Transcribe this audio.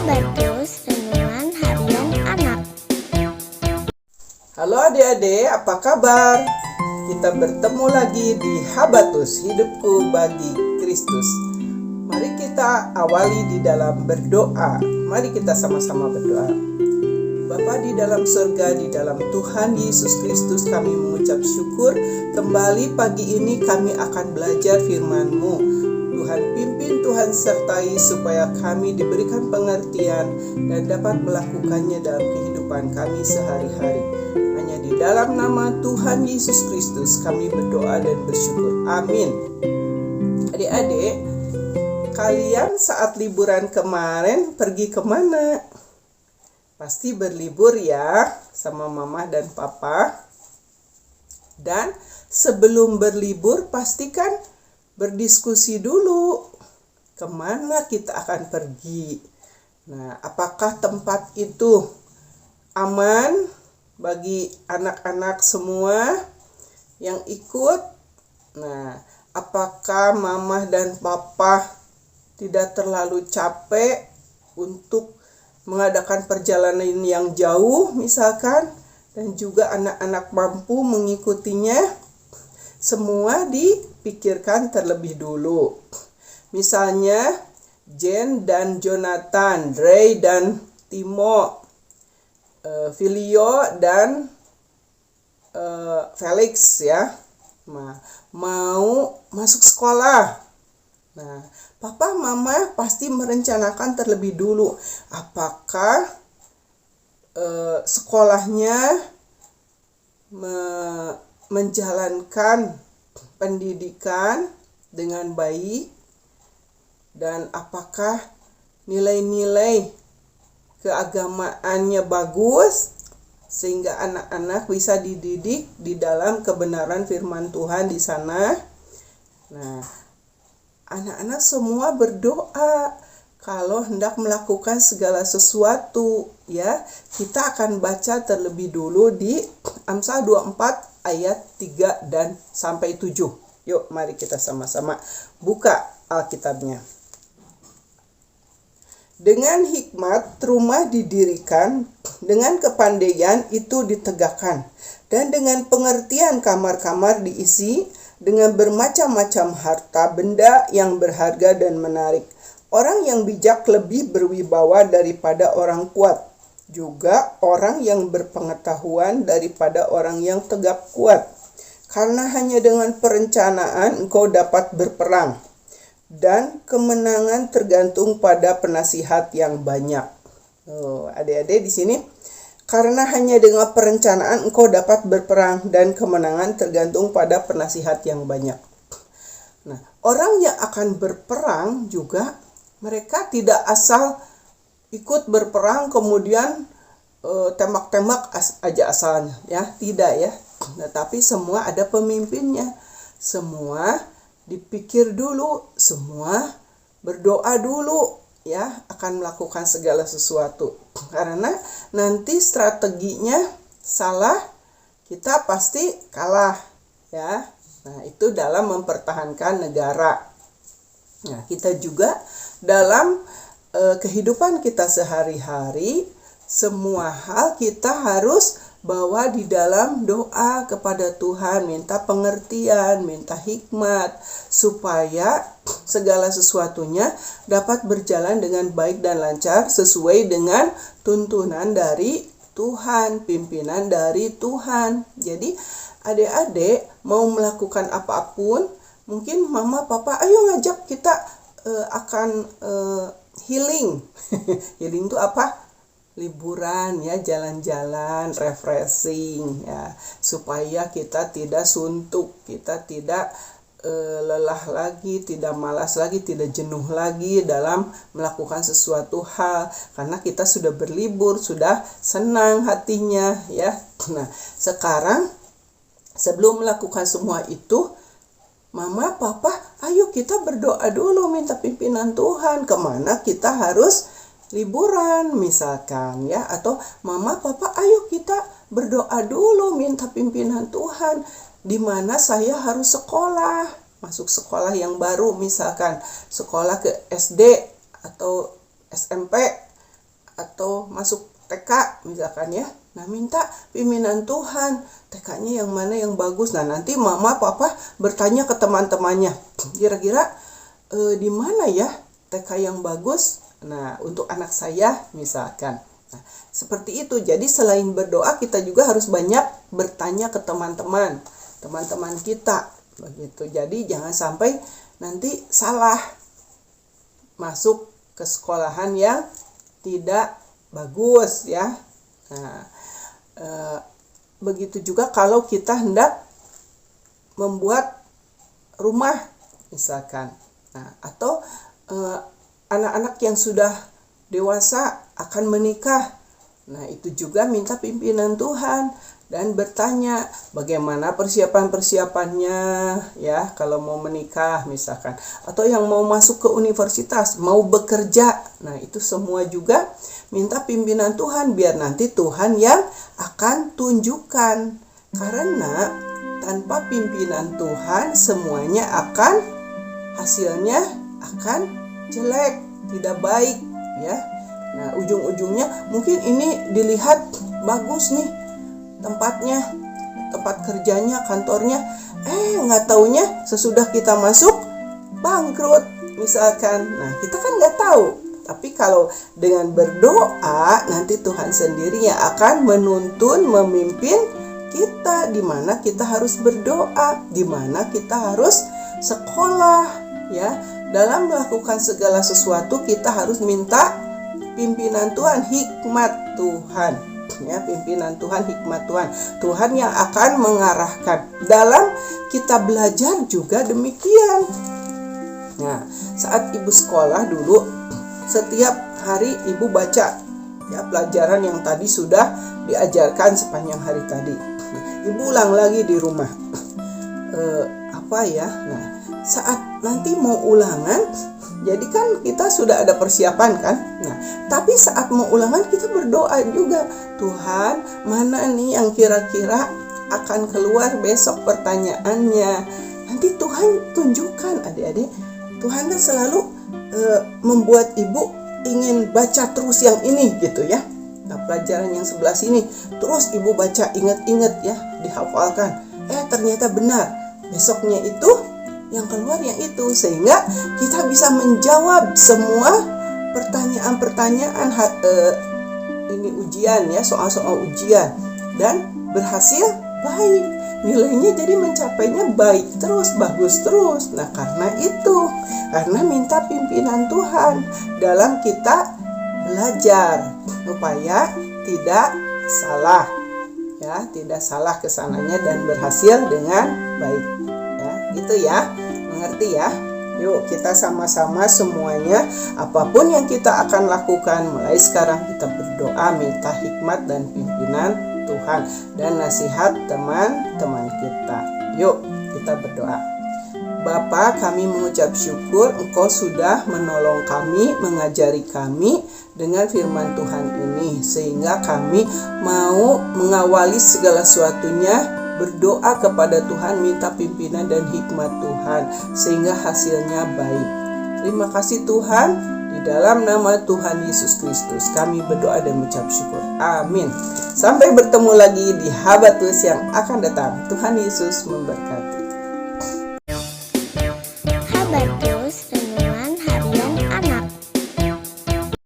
Habatus Renungan Harian Anak. Halo adik-adik, apa kabar? Kita bertemu lagi di Habatus, hidupku bagi Kristus. Mari kita awali di dalam berdoa. Mari kita sama-sama berdoa. Bapa di dalam surga, di dalam Tuhan Yesus Kristus, kami mengucap syukur. Kembali pagi ini kami akan belajar firman-Mu. Tuhan pimpin, Tuhan sertai supaya kami diberikan pengertian dan dapat melakukannya dalam kehidupan kami sehari-hari. Hanya di dalam nama Tuhan Yesus Kristus kami berdoa dan bersyukur. Amin. Adik-adik, kalian saat liburan kemarin pergi kemana? Pasti berlibur ya sama mama dan papa. Dan sebelum berlibur pastikan berdiskusi dulu kemana kita akan pergi. Nah, apakah tempat itu aman bagi anak-anak semua yang ikut? Nah, apakah mama dan papa tidak terlalu capek untuk mengadakan perjalanan yang jauh misalkan, dan juga anak-anak mampu mengikutinya? Semua dipikirkan terlebih dulu. Misalnya Jen dan Jonathan, Ray dan Timo, Filio dan Felix ya, mau masuk sekolah. Nah, papa mama pasti merencanakan terlebih dulu apakah sekolahnya menjalankan pendidikan dengan baik, dan apakah nilai-nilai keagamaannya bagus sehingga anak-anak bisa dididik di dalam kebenaran firman Tuhan di sana. Nah, anak-anak semua berdoa kalau hendak melakukan segala sesuatu ya. Kita akan baca terlebih dulu di Amsal 24 ayat 3 dan sampai 7. Yuk, mari kita sama-sama buka Alkitabnya. Dengan hikmat rumah didirikan, dengan kepandaian itu ditegakkan, dan dengan pengertian kamar-kamar diisi, dengan bermacam-macam harta benda yang berharga dan menarik. Orang yang bijak lebih berwibawa daripada orang kuat, juga orang yang berpengetahuan daripada orang yang tegap kuat. Karena hanya dengan perencanaan engkau dapat berperang, dan kemenangan tergantung pada penasihat yang banyak. Adik-adik di sini, karena hanya dengan perencanaan engkau dapat berperang, dan kemenangan tergantung pada penasihat yang banyak. Nah, orang yang akan berperang juga mereka tidak asal ikut berperang kemudian tembak-tembak aja asalnya ya, tidak ya. Tetapi semua ada pemimpinnya. Semua dipikir dulu, semua berdoa dulu ya akan melakukan segala sesuatu. Karena nanti strateginya salah, kita pasti kalah ya. Nah, itu dalam mempertahankan negara. Nah, kita juga dalam kehidupan kita sehari-hari, semua hal kita harus bawa di dalam doa kepada Tuhan, minta pengertian, minta hikmat, supaya segala sesuatunya dapat berjalan dengan baik dan lancar sesuai dengan tuntunan dari Tuhan, pimpinan dari Tuhan. Jadi adik-adik mau melakukan apapun, mungkin mama papa ayo ngajak kita akan healing. Healing itu apa? Liburan ya, jalan-jalan, refreshing ya, supaya kita tidak suntuk, kita tidak lelah lagi, tidak malas lagi, tidak jenuh lagi dalam melakukan sesuatu hal, karena kita sudah berlibur, sudah senang hatinya ya. Nah, sekarang sebelum melakukan semua itu, mama, papa, ayo kita berdoa dulu, minta pimpinan Tuhan kemana kita harus liburan misalkan ya. Atau mama, papa, ayo kita berdoa dulu, minta pimpinan Tuhan di mana saya harus sekolah, masuk sekolah yang baru, misalkan sekolah ke SD atau SMP. atau masuk TK misalkan ya. Nah, minta pimpinan Tuhan, TK-nya yang mana yang bagus. Nah, nanti mama papa bertanya ke teman-temannya, kira-kira di mana ya TK yang bagus? Nah, untuk anak saya misalkan. Nah, seperti itu. Jadi selain berdoa, kita juga harus banyak bertanya ke teman-teman kita. Begitu. Jadi jangan sampai nanti salah masuk ke sekolahan yang tidak bagus ya. Nah, begitu juga kalau kita hendak membuat rumah misalkan. Nah, atau anak-anak yang sudah dewasa akan menikah. Nah, itu juga minta pimpinan Tuhan dan bertanya bagaimana persiapan-persiapannya ya kalau mau menikah misalkan, atau yang mau masuk ke universitas, mau bekerja. Nah, itu semua juga minta pimpinan Tuhan biar nanti Tuhan yang akan tunjukkan. Karena tanpa pimpinan Tuhan semuanya akan hasilnya akan jelek, tidak baik ya. Nah, ujung-ujungnya mungkin ini dilihat bagus nih tempatnya, tempat kerjanya, kantornya, nggak taunya sesudah kita masuk bangkrut misalkan. Nah, kita kan nggak tahu. Tapi kalau dengan berdoa, nanti Tuhan sendiri yang akan menuntun, memimpin kita di mana kita harus berdoa, di mana kita harus sekolah ya. Dalam melakukan segala sesuatu kita harus minta pimpinan Tuhan, hikmat Tuhan ya, pimpinan Tuhan, hikmat Tuhan. Tuhan yang akan mengarahkan. Dalam kita belajar juga demikian. Nah, saat ibu sekolah dulu, setiap hari ibu baca ya pelajaran yang tadi sudah diajarkan sepanjang hari tadi. Ibu ulang lagi di rumah. Nah, saat nanti mau ulangan, jadi kan kita sudah ada persiapan kan. Nah, tapi saat mau ulangan kita berdoa juga, Tuhan, mana nih yang kira-kira akan keluar besok pertanyaannya. Nanti Tuhan tunjukkan adik-adik. Tuhan kan selalu membuat ibu ingin baca terus yang ini gitu ya. Nah, pelajaran yang sebelah sini terus ibu baca, ingat-ingat ya, dihafalkan. Ternyata benar. Besoknya itu yang keluar yang itu, sehingga kita bisa menjawab semua pertanyaan-pertanyaan ini ujian ya, soal-soal ujian, dan berhasil baik, nilainya jadi mencapainya baik terus, bagus terus. Nah, karena minta pimpinan Tuhan dalam kita belajar supaya tidak salah ya, tidak salah kesananya dan berhasil dengan baik ya, gitu ya. Mengerti ya? Yuk kita sama-sama semuanya, apapun yang kita akan lakukan mulai sekarang, kita berdoa minta hikmat dan pimpinan Tuhan dan nasihat teman-teman kita. Yuk kita berdoa. Bapa, kami mengucap syukur Engkau sudah menolong kami, mengajari kami dengan firman Tuhan ini, sehingga kami mau mengawali segala sesuatunya berdoa kepada Tuhan, minta pimpinan dan hikmat Tuhan, sehingga hasilnya baik. Terima kasih Tuhan, di dalam nama Tuhan Yesus Kristus kami berdoa dan mengucap syukur. Amin. Sampai bertemu lagi di Habatus yang akan datang. Tuhan Yesus memberkati.